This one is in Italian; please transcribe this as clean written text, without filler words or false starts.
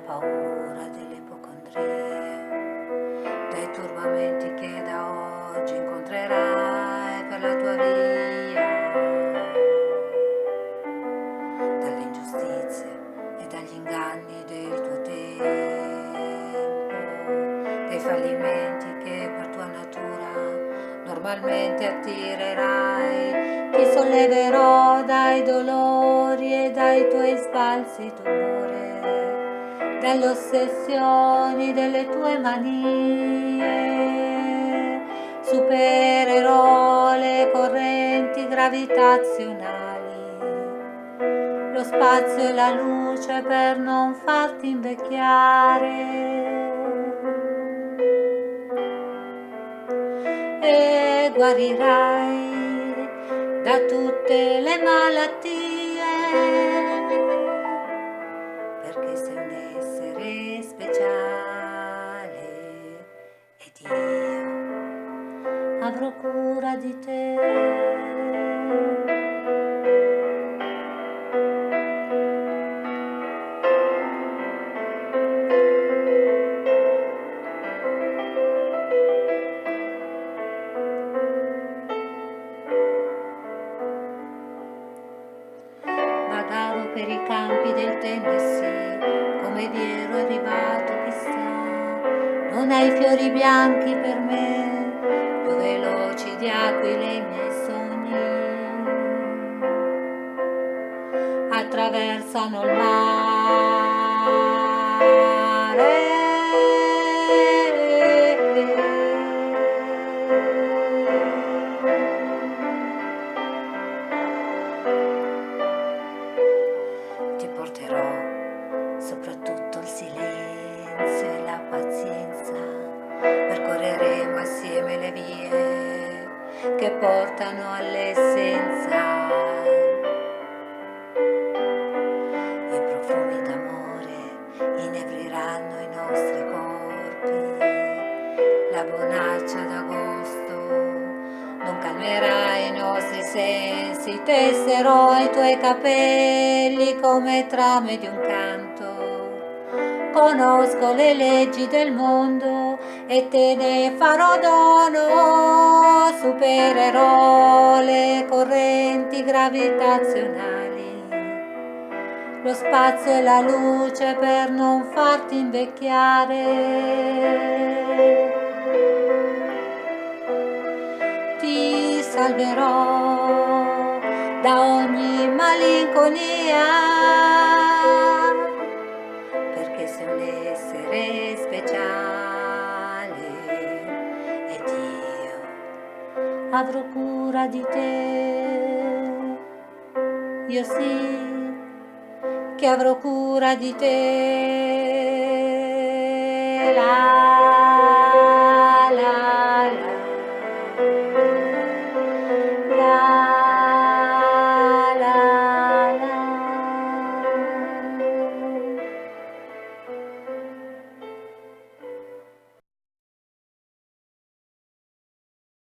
paura delle ipocondrie, dei turbamenti che da oggi incontrerai per la tua via, dalle ingiustizie e dagli inganni del tuo tempo, dei fallimenti che per tua natura normalmente attirerai. Ti solleverò dai dolori e dai tuoi sbalzi d'umore, dalle ossessioni delle tue manie. Supererò le correnti gravitazionali, lo spazio e la luce per non farti invecchiare. E guarirai da tutte le malattie, perché sei un essere speciale ed io avrò cura di te. Vagavo per i campi del Tennessee, come vi ero arrivato chissà. Non hai fiori bianchi per me, più veloci di aquile i miei sogni. Attraversano il mare. Ti porterò soprattutto il silenzio e la pazienza, percorreremo assieme le vie che portano all'essenza. I profumi d'amore inebriranno i nostri corpi, la bonaccia d'agosto non calmerà i nostri sensi, tesserò i tuoi capelli come trame di un canto. Conosco le leggi del mondo e te ne farò dono, supererò le correnti gravitazionali, lo spazio e la luce per non farti invecchiare. Ti salverò da ogni malinconia, perché sei un essere speciale ed io avrò cura di te. Io sì che avrò cura di te.